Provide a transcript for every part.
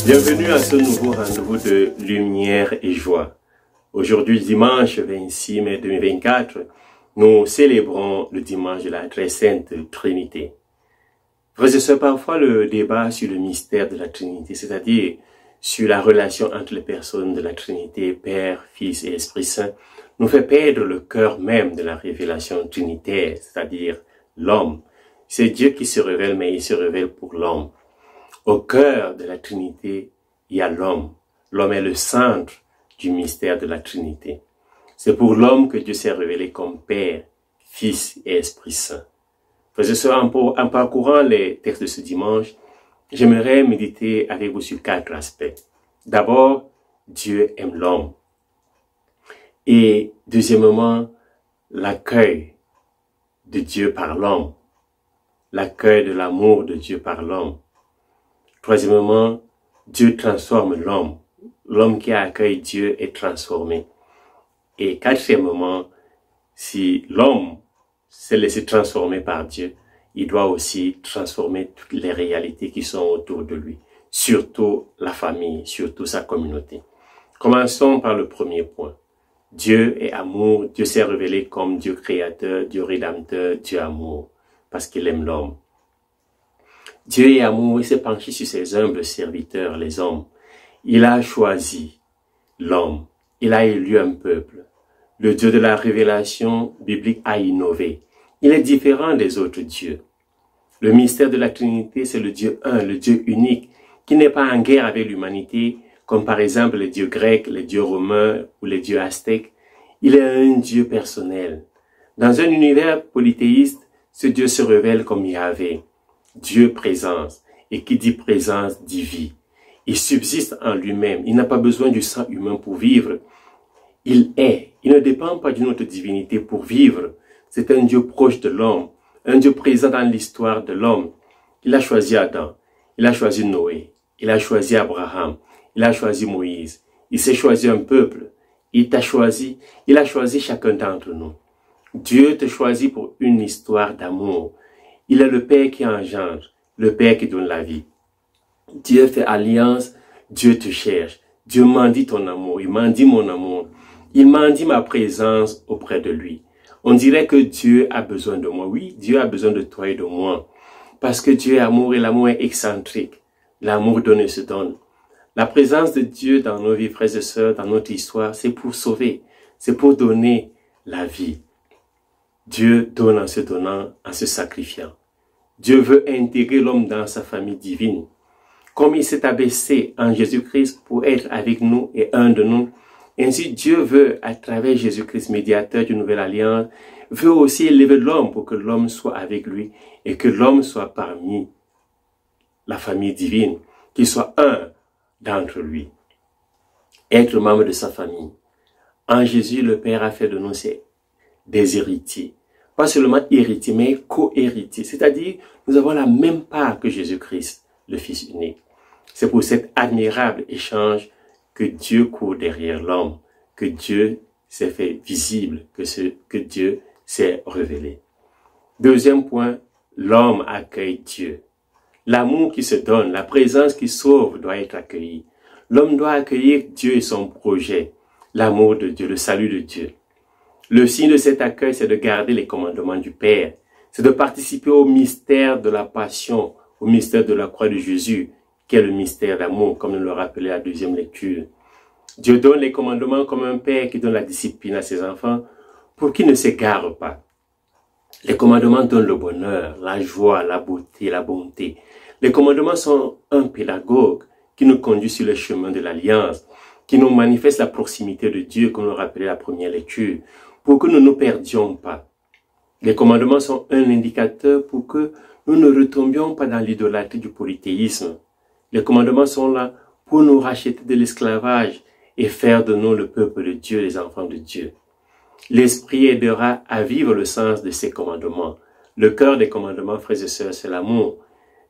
Bienvenue à ce nouveau rendez-vous de Lumière et Joie. Aujourd'hui, dimanche 26 mai 2024, nous célébrons le dimanche de la Très Sainte Trinité. Frères et sœurs, parfois le débat sur le mystère de la Trinité, c'est-à-dire sur la relation entre les personnes de la Trinité, Père, Fils et Esprit Saint, nous fait perdre le cœur même de la révélation trinitaire, c'est-à-dire l'homme. C'est Dieu qui se révèle, mais il se révèle pour l'homme. Au cœur de la Trinité, il y a l'homme. L'homme est le centre du mystère de la Trinité. C'est pour l'homme que Dieu s'est révélé comme Père, Fils et Esprit Saint. Frères et sœurs, en parcourant les textes de ce dimanche, j'aimerais méditer avec vous sur 4 aspects. D'abord, Dieu aime l'homme. Et deuxièmement, l'accueil de Dieu par l'homme. L'accueil de l'amour de Dieu par l'homme. Troisièmement, Dieu transforme l'homme. L'homme qui accueille Dieu est transformé. Et quatrièmement, si l'homme s'est laissé transformer par Dieu, il doit aussi transformer toutes les réalités qui sont autour de lui, surtout la famille, surtout sa communauté. Commençons par le premier point. Dieu est amour. Dieu s'est révélé comme Dieu créateur, Dieu rédempteur, Dieu amour, parce qu'il aime l'homme. Dieu est amour, il s'est penché sur ses humbles serviteurs, les hommes. Il a choisi l'homme. Il a élu un peuple. Le Dieu de la révélation biblique a innové. Il est différent des autres dieux. Le mystère de la Trinité, c'est le Dieu un, le Dieu unique, qui n'est pas en guerre avec l'humanité, comme par exemple les dieux grecs, les dieux romains ou les dieux aztèques. Il est un Dieu personnel. Dans un univers polythéiste, ce Dieu se révèle comme Yahvé. Dieu présence, et qui dit présence dit vie. Il subsiste en lui-même, il n'a pas besoin du sang humain pour vivre. Il est, il ne dépend pas d'une autre divinité pour vivre. C'est un Dieu proche de l'homme, un Dieu présent dans l'histoire de l'homme. Il a choisi Adam, il a choisi Noé, il a choisi Abraham, il a choisi Moïse. Il s'est choisi un peuple, il t'a choisi, il a choisi chacun d'entre nous. Dieu te choisit pour une histoire d'amour. Il est le Père qui engendre, le Père qui donne la vie. Dieu fait alliance, Dieu te cherche. Dieu mendie ton amour, il mendie mon amour. Il mendie ma présence auprès de lui. On dirait que Dieu a besoin de moi. Oui, Dieu a besoin de toi et de moi. Parce que Dieu est amour et l'amour est excentrique. L'amour donne et se donne. La présence de Dieu dans nos vies, frères et sœurs, dans notre histoire, c'est pour sauver. C'est pour donner la vie. Dieu donne en se donnant, en se sacrifiant. Dieu veut intégrer l'homme dans sa famille divine. Comme il s'est abaissé en Jésus-Christ pour être avec nous et un de nous, ainsi Dieu veut, à travers Jésus-Christ, médiateur d'une nouvelle alliance, veut aussi élever l'homme pour que l'homme soit avec lui et que l'homme soit parmi la famille divine, qu'il soit un d'entre lui. Être membre de sa famille. En Jésus, le Père a fait de nous des héritiers. Pas seulement héritiers, mais co-héritiers. C'est-à-dire, nous avons la même part que Jésus-Christ, le Fils unique. C'est pour cet admirable échange que Dieu court derrière l'homme, que Dieu s'est fait visible, que Dieu s'est révélé. Deuxième point, l'homme accueille Dieu. L'amour qui se donne, la présence qui sauve doit être accueillie. L'homme doit accueillir Dieu et son projet, l'amour de Dieu, le salut de Dieu. Le signe de cet accueil, c'est de garder les commandements du Père. C'est de participer au mystère de la passion, au mystère de la croix de Jésus, qui est le mystère d'amour, comme nous le rappelait la deuxième lecture. Dieu donne les commandements comme un père qui donne la discipline à ses enfants pour qu'ils ne s'égarent pas. Les commandements donnent le bonheur, la joie, la beauté, la bonté. Les commandements sont un pédagogue qui nous conduit sur le chemin de l'alliance, qui nous manifeste la proximité de Dieu, comme nous rappelait la première lecture, pour que nous ne nous perdions pas. Les commandements sont un indicateur pour que nous ne retombions pas dans l'idolâtrie du polythéisme. Les commandements sont là pour nous racheter de l'esclavage et faire de nous le peuple de Dieu, les enfants de Dieu. L'Esprit aidera à vivre le sens de ces commandements. Le cœur des commandements, frères et sœurs, c'est l'amour.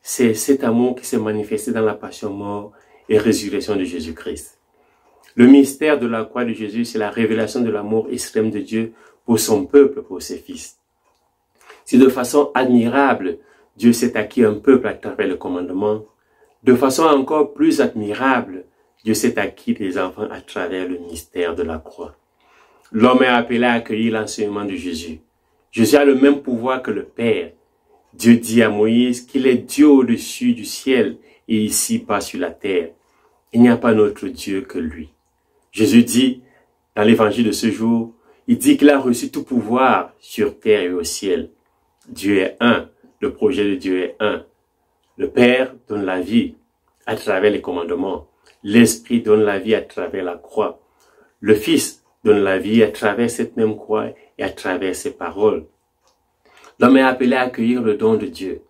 C'est cet amour qui s'est manifesté dans la passion, mort et résurrection de Jésus-Christ. Le mystère de la croix de Jésus, c'est la révélation de l'amour extrême de Dieu pour son peuple, pour ses fils. Si de façon admirable, Dieu s'est acquis un peuple à travers le commandement, De façon encore plus admirable, Dieu s'est acquis des enfants à travers le mystère de la croix. L'homme est appelé à accueillir l'enseignement de Jésus. Jésus a le même pouvoir que le Père. Dieu dit à Moïse qu'il est Dieu au-dessus du ciel et ici-bas sur la terre. Il n'y a pas d'autre Dieu que lui. Jésus dit, dans l'évangile de ce jour, il dit qu'il a reçu tout pouvoir sur terre et au ciel. Dieu est un, le projet de Dieu est un. Le Père donne la vie à travers les commandements. L'Esprit donne la vie à travers la croix. Le Fils donne la vie à travers cette même croix et à travers ses paroles. L'homme est appelé à accueillir le don de Dieu.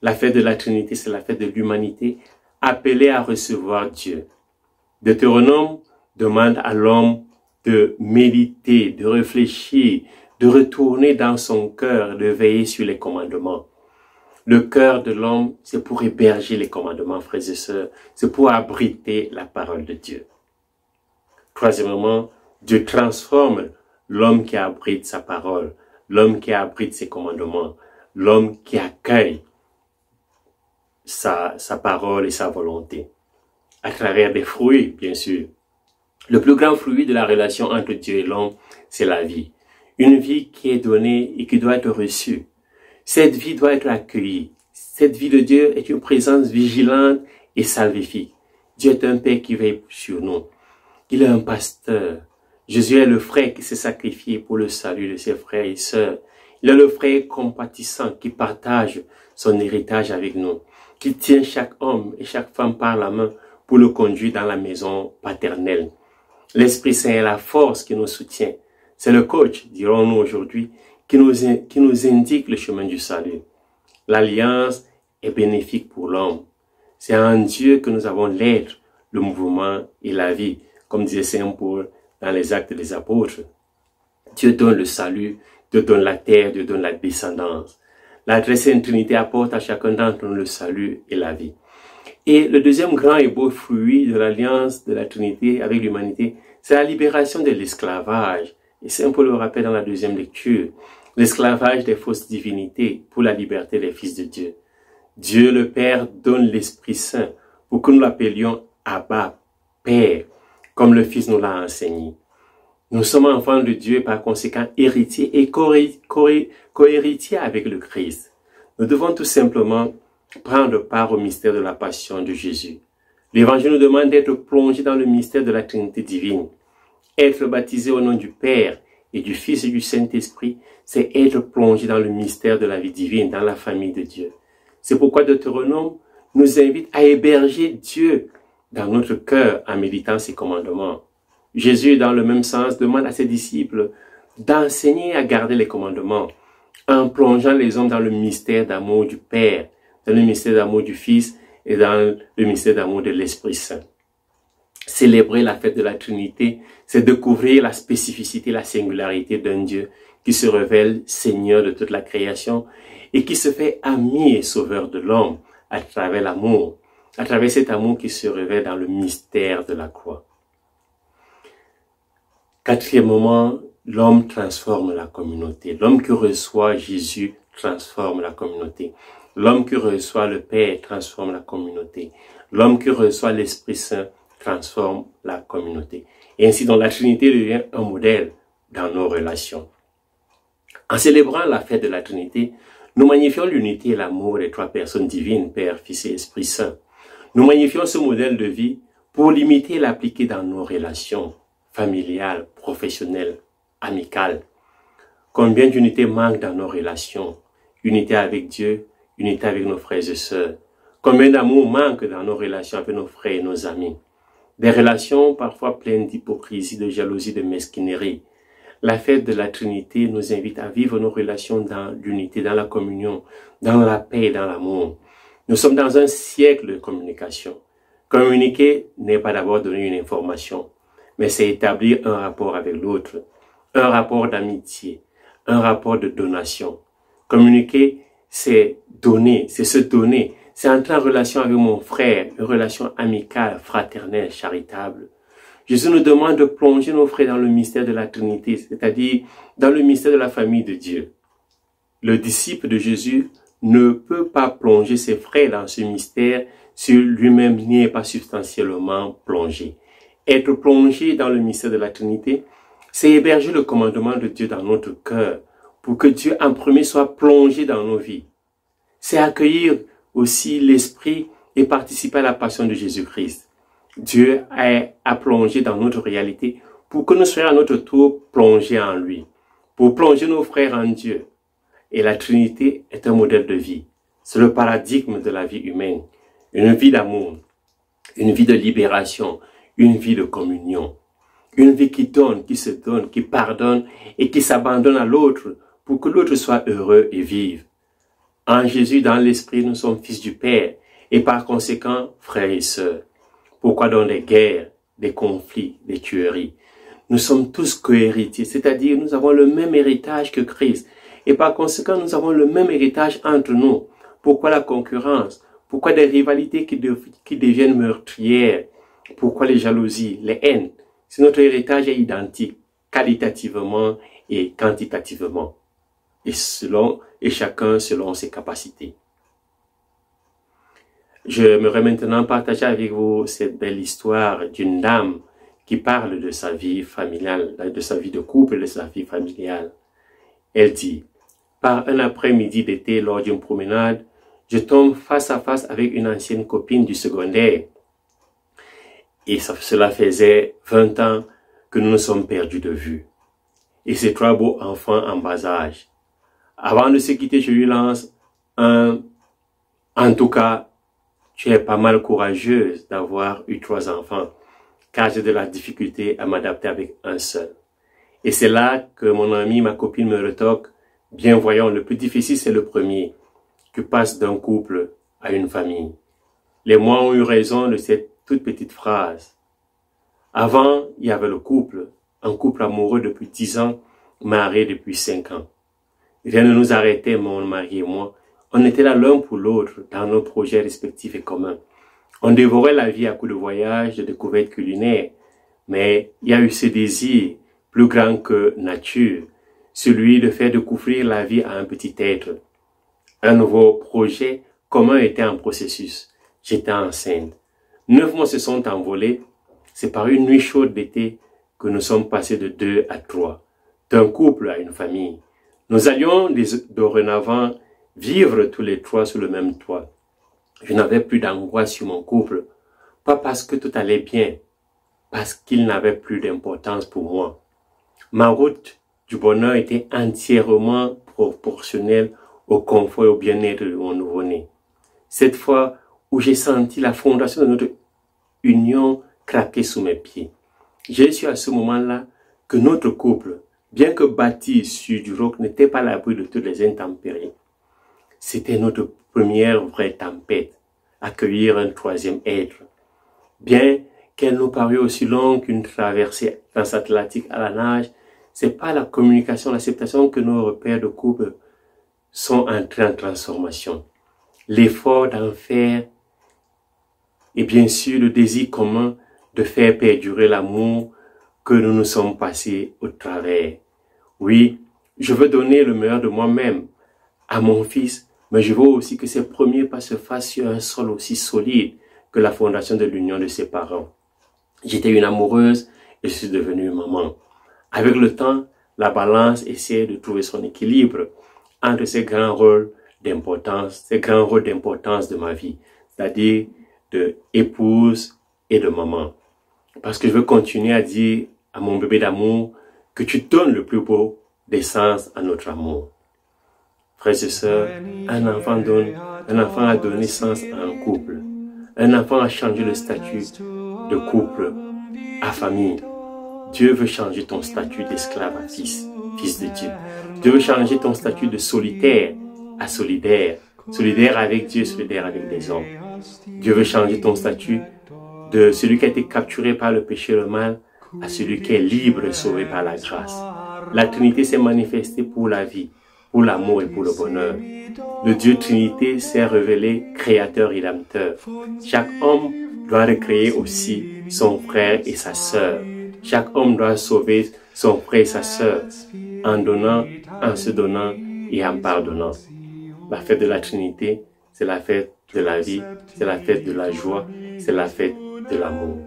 La fête de la Trinité, c'est la fête de l'humanité, appelée à recevoir Dieu. Deutéronome demande à l'homme de méditer, de réfléchir, de retourner dans son cœur, de veiller sur les commandements. Le cœur de l'homme, c'est pour héberger les commandements, frères et sœurs. C'est pour abriter la parole de Dieu. Troisièmement, Dieu transforme l'homme qui abrite sa parole, l'homme qui abrite ses commandements, l'homme qui accueille sa parole et sa volonté. À travers des fruits, bien sûr. Le plus grand fruit de la relation entre Dieu et l'homme, c'est la vie. Une vie qui est donnée et qui doit être reçue. Cette vie doit être accueillie. Cette vie de Dieu est une présence vigilante et salvifique. Dieu est un Père qui veille sur nous. Il est un pasteur. Jésus est le frère qui s'est sacrifié pour le salut de ses frères et sœurs. Il est le frère compatissant qui partage son héritage avec nous, qui tient chaque homme et chaque femme par la main pour le conduire dans la maison paternelle. L'Esprit Saint est la force qui nous soutient. C'est le coach, dirons-nous aujourd'hui, qui nous indique le chemin du salut. L'alliance est bénéfique pour l'homme. C'est en Dieu que nous avons l'être, le mouvement et la vie, comme disait Saint Paul dans les Actes des Apôtres. Dieu donne le salut, Dieu donne la terre, Dieu donne la descendance. La très sainte Trinité apporte à chacun d'entre nous le salut et la vie. Et le deuxième grand et beau fruit de l'alliance de la Trinité avec l'humanité, c'est la libération de l'esclavage. Et Saint Paul le rappelle dans la deuxième lecture. L'esclavage des fausses divinités pour la liberté des fils de Dieu. Dieu le Père donne l'Esprit Saint pour que nous l'appelions Abba, Père, comme le Fils nous l'a enseigné. Nous sommes enfants de Dieu et par conséquent héritiers et co-héritiers avec le Christ. Nous devons tout simplement prendre part au mystère de la passion de Jésus. L'Évangile nous demande d'être plongés dans le mystère de la Trinité divine. Être baptisé au nom du Père et du Fils et du Saint-Esprit, c'est être plongé dans le mystère de la vie divine, dans la famille de Dieu. C'est pourquoi Deutéronome nous invite à héberger Dieu dans notre cœur en méditant ses commandements. Jésus, dans le même sens, demande à ses disciples d'enseigner à garder les commandements en plongeant les hommes dans le mystère d'amour du Père, dans le mystère d'amour du Fils et dans le mystère d'amour de l'Esprit Saint. Célébrer la fête de la Trinité, c'est découvrir la spécificité, la singularité d'un Dieu qui se révèle Seigneur de toute la création et qui se fait ami et sauveur de l'homme à travers l'amour, à travers cet amour qui se révèle dans le mystère de la croix. Quatrièmement, l'homme transforme la communauté. L'homme qui reçoit Jésus transforme la communauté. L'homme qui reçoit le Père transforme la communauté. L'homme qui reçoit l'Esprit Saint transforme la communauté. Et ainsi, donc, la Trinité devient un modèle dans nos relations. En célébrant la fête de la Trinité, nous magnifions l'unité et l'amour des trois personnes divines, Père, Fils et Esprit Saint. Nous magnifions ce modèle de vie pour l'imiter et l'appliquer dans nos relations familiales, professionnelles, amicales. Combien d'unité manque dans nos relations? Unité avec Dieu, unité avec nos frères et sœurs. Combien d'amour manque dans nos relations avec nos frères et nos amis? Des relations parfois pleines d'hypocrisie, de jalousie, de mesquinerie. La fête de la Trinité nous invite à vivre nos relations dans l'unité, dans la communion, dans la paix et dans l'amour. Nous sommes dans un siècle de communication. Communiquer n'est pas d'abord donner une information, mais c'est établir un rapport avec l'autre, un rapport d'amitié, un rapport de donation. Communiquer, c'est donner, c'est se donner, c'est entrer en relation avec mon frère, une relation amicale, fraternelle, charitable. Jésus nous demande de plonger nos frères dans le mystère de la Trinité, c'est-à-dire dans le mystère de la famille de Dieu. Le disciple de Jésus ne peut pas plonger ses frères dans ce mystère sur lui-même n'y est pas substantiellement plongé. Être plongé dans le mystère de la Trinité, c'est héberger le commandement de Dieu dans notre cœur pour que Dieu en premier soit plongé dans nos vies. C'est accueillir aussi l'Esprit et participer à la passion de Jésus-Christ. Dieu a plongé dans notre réalité pour que nous soyons à notre tour plongés en lui, pour plonger nos frères en Dieu. Et la Trinité est un modèle de vie. C'est le paradigme de la vie humaine. Une vie d'amour, une vie de libération, une vie de communion. Une vie qui donne, qui se donne, qui pardonne et qui s'abandonne à l'autre pour que l'autre soit heureux et vive. En Jésus, dans l'Esprit, nous sommes fils du Père et par conséquent, frères et sœurs. Pourquoi dans des guerres, des conflits, des tueries? Nous sommes tous cohéritiers, c'est-à-dire nous avons le même héritage que Christ. Et par conséquent, nous avons le même héritage entre nous. Pourquoi la concurrence? Pourquoi des rivalités qui deviennent meurtrières? Pourquoi les jalousies, les haines? Si notre héritage est identique, qualitativement et quantitativement, et chacun selon ses capacités. J'aimerais maintenant partager avec vous cette belle histoire d'une dame qui parle de sa vie familiale, de sa vie de couple, de sa vie familiale. Elle dit, par un après-midi d'été lors d'une promenade, je tombe face à face avec une ancienne copine du secondaire. Et cela faisait 20 ans que nous nous sommes perdus de vue. Et ces trois beaux enfants en bas âge. Avant de se quitter, je lui lance en tout cas, tu es pas mal courageuse d'avoir eu 3 enfants, car j'ai de la difficulté à m'adapter avec un seul. Et c'est là que mon ami, ma copine me retoque, bien voyant, le plus difficile c'est le premier, qui passe d'un couple à une famille. Les mois ont eu raison de cette toute petite phrase. Avant, il y avait le couple, un couple amoureux depuis 10 ans, marié depuis 5 ans. Rien ne nous arrêtait, mon mari et moi. On était là l'un pour l'autre dans nos projets respectifs et communs. On dévorait la vie à coups de voyages, de découvertes culinaires. Mais il y a eu ce désir plus grand que nature, celui de faire découvrir la vie à un petit être. Un nouveau projet commun était en processus. J'étais enceinte. 9 mois se sont envolés. C'est par une nuit chaude d'été que nous sommes passés de 2 à 3, d'un couple à une famille. Nous allions dorénavant vivre tous les 3 sous le même toit. Je n'avais plus d'angoisse sur mon couple, pas parce que tout allait bien, parce qu'il n'avait plus d'importance pour moi. Ma route du bonheur était entièrement proportionnelle au confort et au bien-être de mon nouveau-né. Cette fois où j'ai senti la fondation de notre union craquer sous mes pieds, j'ai su à ce moment-là que notre couple, bien que bâti sur du roc, n'était pas à l'abri de toutes les intempéries. C'était notre première vraie tempête, accueillir un troisième être. Bien qu'elle nous parût aussi longue qu'une traversée transatlantique à la nage, c'est pas la communication, l'acceptation que nos repères de couple sont entrés en transformation. L'effort d'en faire et bien sûr le désir commun de faire perdurer l'amour que nous nous sommes passés au travers. Oui, je veux donner le meilleur de moi-même à mon fils, mais je veux aussi que ses premiers pas se fassent sur un sol aussi solide que la fondation de l'union de ses parents. J'étais une amoureuse et je suis devenue maman. Avec le temps, la balance essaie de trouver son équilibre entre ces grands rôles d'importance, de ma vie, c'est-à-dire de épouse et de maman. Parce que je veux continuer à dire à mon bébé d'amour que tu donnes le plus beau des sens à notre amour. Frères et sœurs, un enfant a donné sens à un couple. Un enfant a changé le statut de couple à famille. Dieu veut changer ton statut d'esclave à fils, fils de Dieu. Dieu veut changer ton statut de solitaire à solidaire. Solidaire avec Dieu, solidaire avec les hommes. Dieu veut changer ton statut de celui qui a été capturé par le péché et le mal à celui qui est libre et sauvé par la grâce. La Trinité s'est manifestée pour la vie, pour l'amour et pour le bonheur. Le Dieu Trinité s'est révélé créateur et rédempteur. Chaque homme doit recréer aussi son frère et sa sœur. Chaque homme doit sauver son frère et sa sœur en donnant, en se donnant et en pardonnant. La fête de la Trinité, c'est la fête de la vie, c'est la fête de la joie, c'est la fête de l'amour.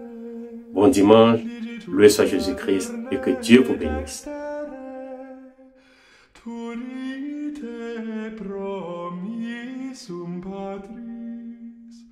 Bon dimanche, loué soit Jésus-Christ et que Dieu vous bénisse. Turite promissum Patris,